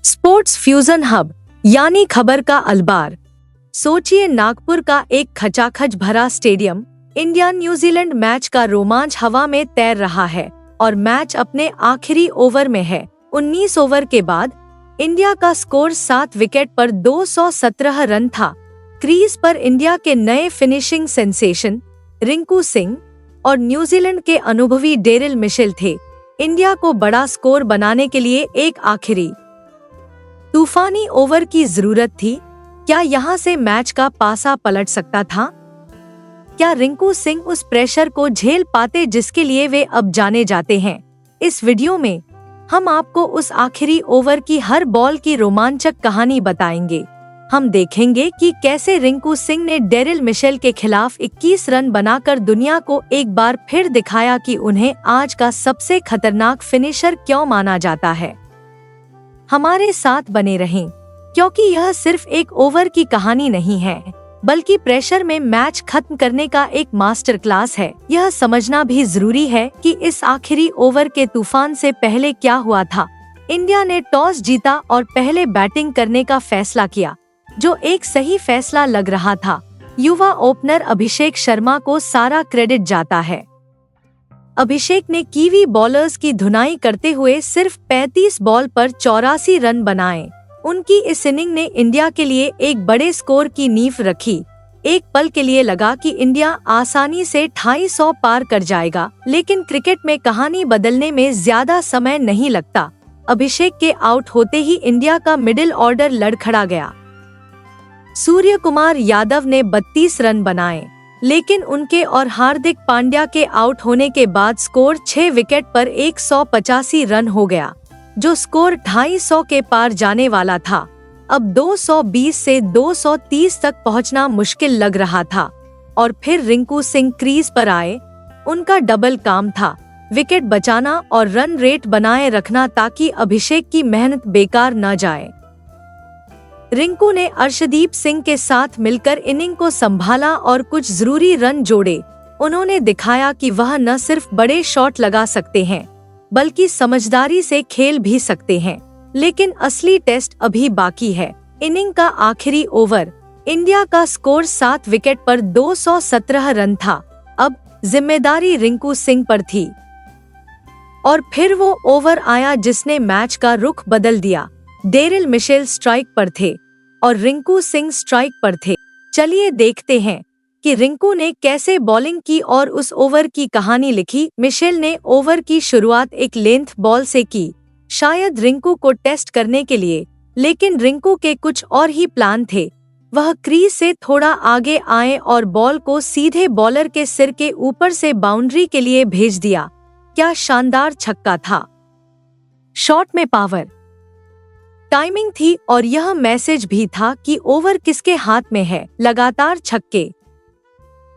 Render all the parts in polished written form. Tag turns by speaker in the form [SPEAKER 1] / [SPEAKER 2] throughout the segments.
[SPEAKER 1] Sports fusion hub यानी खबर का अलबार। सोचिए, नागपुर का एक खचाखच भरा स्टेडियम, इंडिया न्यूजीलैंड मैच का रोमांच हवा में तैर रहा है और मैच अपने आखिरी ओवर में है। 19 ओवर के बाद इंडिया का स्कोर 7 विकेट पर 217 रन था। क्रीज पर इंडिया के नए फिनिशिंग सेंसेशन रिंकू सिंह और न्यूजीलैंड के अनुभवी डेरिल मिशेल थे। इंडिया को बड़ा स्कोर बनाने के लिए एक आखिरी तूफानी ओवर की जरूरत थी। क्या यहाँ से मैच का पासा पलट सकता था? क्या रिंकू सिंह उस प्रेशर को झेल पाते जिसके लिए वे अब जाने जाते हैं? इस वीडियो में हम आपको उस आखिरी ओवर की हर बॉल की रोमांचक कहानी बताएंगे। हम देखेंगे कि कैसे रिंकू सिंह ने डेरिल मिशेल के खिलाफ 21 रन बनाकर दुनिया को एक बार फिर दिखाया कि उन्हें आज का सबसे खतरनाक फिनिशर क्यों माना जाता है। हमारे साथ बने रहें, क्योंकि यह सिर्फ एक ओवर की कहानी नहीं है, बल्कि प्रेशर में मैच खत्म करने का एक मास्टर क्लास है। यह समझना भी जरूरी है कि इस आखिरी ओवर के तूफान से पहले क्या हुआ था। इंडिया ने टॉस जीता और पहले बैटिंग करने का फैसला किया, जो एक सही फैसला लग रहा था। युवा ओपनर अभिषेक शर्मा को सारा क्रेडिट जाता है। अभिषेक ने कीवी बॉलर्स की धुनाई करते हुए सिर्फ 35 बॉल पर 84 रन बनाए। उनकी इस इनिंग ने इंडिया के लिए एक बड़े स्कोर की नींव रखी। एक पल के लिए लगा कि इंडिया आसानी से 250 पार कर जाएगा, लेकिन क्रिकेट में कहानी बदलने में ज्यादा समय नहीं लगता। अभिषेक के आउट होते ही इंडिया का मिडिल ऑर्डर लड़खड़ा गया। सूर्य कुमार यादव ने 32 रन बनाए, लेकिन उनके और हार्दिक पांड्या के आउट होने के बाद स्कोर 6 विकेट पर 185 रन हो गया, जो स्कोर 250 के पार जाने वाला था। अब 220 से 230 तक पहुंचना मुश्किल लग रहा था और फिर रिंकू सिंह क्रीज पर आए। उनका डबल काम था, विकेट बचाना और रन रेट बनाए रखना ताकि अभिषेक की मेहनत बेकार न जाए। रिंकू ने अर्शदीप सिंह के साथ मिलकर इनिंग को संभाला और कुछ जरूरी रन जोड़े। उन्होंने दिखाया कि वह न सिर्फ बड़े शॉट लगा सकते हैं, बल्कि समझदारी से खेल भी सकते हैं। लेकिन असली टेस्ट अभी बाकी है। इनिंग का आखिरी ओवर, इंडिया का स्कोर 7 विकेट पर 217 रन था। अब जिम्मेदारी रिंकू सिंह पर थी और फिर वो ओवर आया जिसने मैच का रुख बदल दिया। डेरिल मिशेल स्ट्राइक पर थे और रिंकू सिंह स्ट्राइक पर थे। चलिए देखते हैं कि रिंकू ने कैसे बॉलिंग की और उस ओवर की कहानी लिखी। मिशेल ने ओवर की शुरुआत एक लेंथ बॉल से की, शायद रिंकू को टेस्ट करने के लिए, लेकिन रिंकू के कुछ और ही प्लान थे। वह क्रीज से थोड़ा आगे आए और बॉल को सीधे बॉलर के सिर के ऊपर से बाउंड्री के लिए भेज दिया। क्या शानदार छक्का था! शॉट में पावर, टाइमिंग थी और यह मैसेज भी था कि ओवर किसके हाथ में है। लगातार छक्के।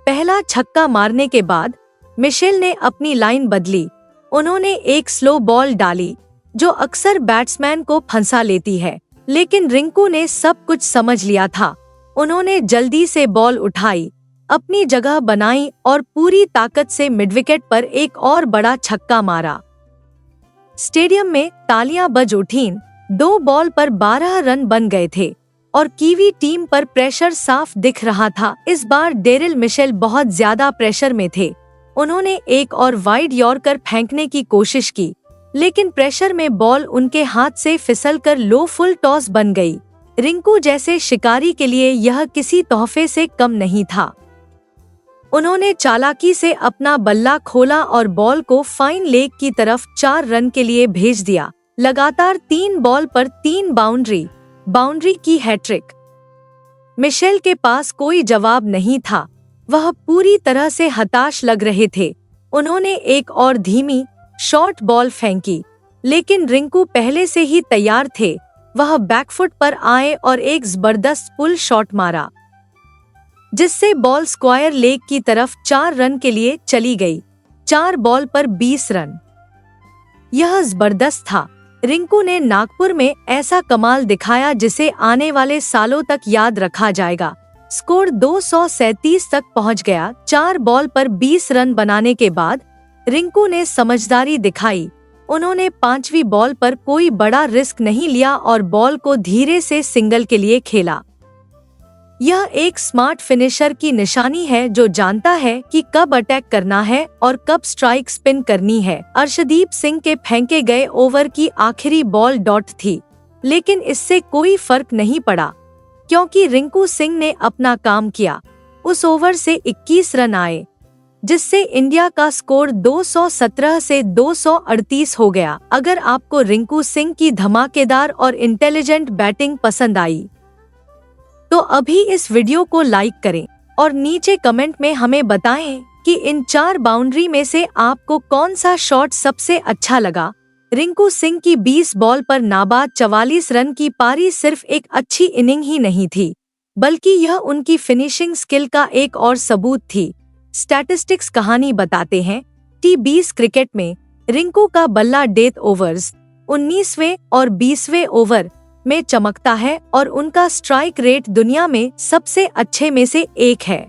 [SPEAKER 1] पहला छक्का मारने के बाद मिशेल ने अपनी लाइन बदली। उन्होंने एक स्लो बॉल डाली, जो अक्सर बैट्समैन को फंसा लेती है, लेकिन रिंकू ने सब कुछ समझ लिया था। उन्होंने जल्दी से बॉल उठाई, अपनी जगह बनाई और पूरी ताकत से मिडविकेट पर एक और बड़ा छक्का मारा। स्टेडियम में तालियां बज उठीं। 2 बॉल पर 12 रन बन गए थे और कीवी टीम पर प्रेशर साफ दिख रहा था। इस बार डेरिल मिशेल बहुत ज्यादा प्रेशर में थे। उन्होंने एक और वाइड यॉर्कर फेंकने की कोशिश की, लेकिन प्रेशर में बॉल उनके हाथ से फिसलकर लो फुल टॉस बन गई। रिंकू जैसे शिकारी के लिए यह किसी तोहफे से कम नहीं था। उन्होंने चालाकी से अपना बल्ला खोला और बॉल को फाइन लेग की तरफ 4 रन के लिए भेज दिया। लगातार 3 बॉल पर 3 बाउंड्री की हैट्रिक। मिशेल के पास कोई जवाब नहीं था। वह पूरी तरह से हताश लग रहे थे। उन्होंने एक और धीमी शॉर्ट बॉल फेंकी, लेकिन रिंकू पहले से ही तैयार थे। वह बैकफुट पर आए और एक जबरदस्त पुल शॉट मारा, जिससे बॉल स्क्वायर लेग की तरफ 4 रन के लिए चली गई। 4 बॉल पर 20 रन। यह जबरदस्त था। रिंकू ने नागपुर में ऐसा कमाल दिखाया जिसे आने वाले सालों तक याद रखा जाएगा। स्कोर 237 तक पहुंच गया। 4 बॉल पर 20 रन बनाने के बाद रिंकू ने समझदारी दिखाई। उन्होंने 5वीं बॉल पर कोई बड़ा रिस्क नहीं लिया और बॉल को धीरे से सिंगल के लिए खेला। यह एक स्मार्ट फिनिशर की निशानी है जो जानता है कि कब अटैक करना है और कब स्ट्राइक स्पिन करनी है। अर्शदीप सिंह के फेंके गए ओवर की आखिरी बॉल डॉट थी, लेकिन इससे कोई फर्क नहीं पड़ा क्योंकि रिंकू सिंह ने अपना काम किया। उस ओवर से 21 रन आए, जिससे इंडिया का स्कोर 217 से 238 हो गया। अगर आपको रिंकू सिंह की धमाकेदार और इंटेलिजेंट बैटिंग पसंद आई तो अभी इस वीडियो को लाइक करें और नीचे कमेंट में हमें बताएं कि इन 4 बाउंड्री में से आपको कौन सा शॉट सबसे अच्छा लगा। रिंकू सिंह की 20 बॉल पर नाबाद 44 रन की पारी सिर्फ एक अच्छी इनिंग ही नहीं थी, बल्कि यह उनकी फिनिशिंग स्किल का एक और सबूत थी। स्टैटिस्टिक्स कहानी बताते हैं। T20 क्रिकेट में रिंकू का बल्ला डेथ ओवर्स 19वें और 20वें ओवर में चमकता है और उनका स्ट्राइक रेट दुनिया में सबसे अच्छे में से एक है।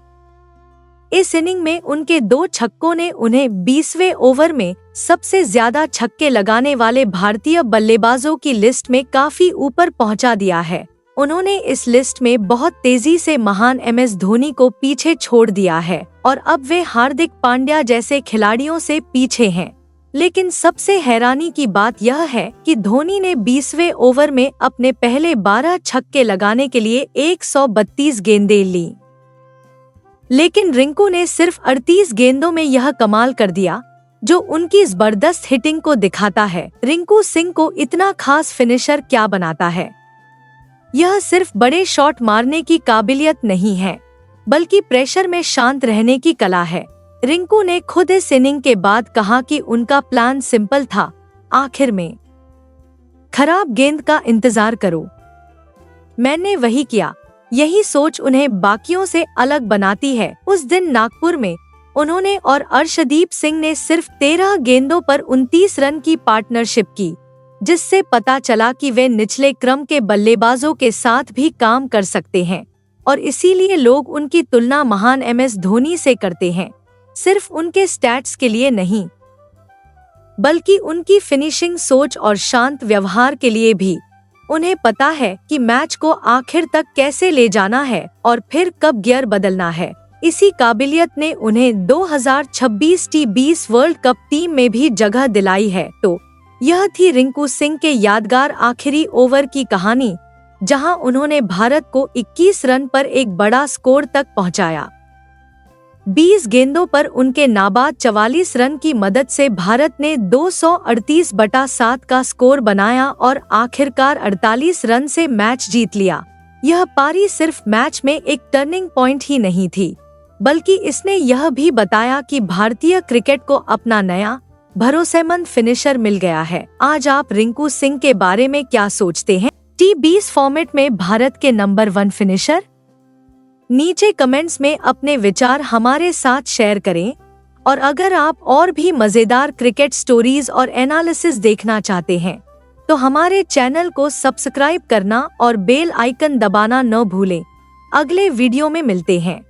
[SPEAKER 1] इस इनिंग में उनके 2 छक्कों ने उन्हें 20वें ओवर में सबसे ज्यादा छक्के लगाने वाले भारतीय बल्लेबाजों की लिस्ट में काफी ऊपर पहुंचा दिया है। उन्होंने इस लिस्ट में बहुत तेजी से महान MS धोनी को पीछे छोड़ दिया है और अब वे हार्दिक पांड्या जैसे खिलाड़ियों से पीछे हैं। लेकिन सबसे हैरानी की बात यह है कि धोनी ने 20वें ओवर में अपने पहले 12 छक्के लगाने के लिए 132 गेंदें ली, लेकिन रिंकू ने सिर्फ 38 गेंदों में यह कमाल कर दिया, जो उनकी जबरदस्त हिटिंग को दिखाता है। रिंकू सिंह को इतना खास फिनिशर क्या बनाता है? यह सिर्फ बड़े शॉट मारने की काबिलियत नहीं है, बल्कि प्रेशर में शांत रहने की कला है। रिंकू ने खुद इस इनिंग के बाद कहा कि उनका प्लान सिंपल था, आखिर में खराब गेंद का इंतजार करो। मैंने वही किया। यही सोच उन्हें बाकियों से अलग बनाती है। उस दिन नागपुर में उन्होंने और अर्शदीप सिंह ने सिर्फ 13 गेंदों पर 29 रन की पार्टनरशिप की, जिससे पता चला कि वे निचले क्रम के बल्लेबाजों के साथ भी काम कर सकते हैं और इसीलिए लोग उनकी तुलना महान MS धोनी से करते हैं, सिर्फ उनके स्टैट्स के लिए नहीं, बल्कि उनकी फिनिशिंग सोच और शांत व्यवहार के लिए भी। उन्हें पता है कि मैच को आखिर तक कैसे ले जाना है और फिर कब गियर बदलना है। इसी काबिलियत ने उन्हें 2026 T20 वर्ल्ड कप टीम में भी जगह दिलाई है। तो यह थी रिंकू सिंह के यादगार आखिरी ओवर की कहानी, जहां उन्होंने भारत को 21 रन पर एक बड़ा स्कोर तक पहुंचाया। 20 गेंदों पर उनके नाबाद 44 रन की मदद से भारत ने 238/7 का स्कोर बनाया और आखिरकार 48 रन से मैच जीत लिया। यह पारी सिर्फ मैच में एक टर्निंग पॉइंट ही नहीं थी, बल्कि इसने यह भी बताया कि भारतीय क्रिकेट को अपना नया भरोसेमंद फिनिशर मिल गया है। आज आप रिंकू सिंह के बारे में क्या सोचते हैं? T20 फॉर्मेट में भारत के नंबर 1 फिनिशर? नीचे कमेंट्स में अपने विचार हमारे साथ शेयर करें और अगर आप और भी मजेदार क्रिकेट स्टोरीज और एनालिसिस देखना चाहते हैं तो हमारे चैनल को सब्सक्राइब करना और बेल आइकन दबाना न भूलें। अगले वीडियो में मिलते हैं।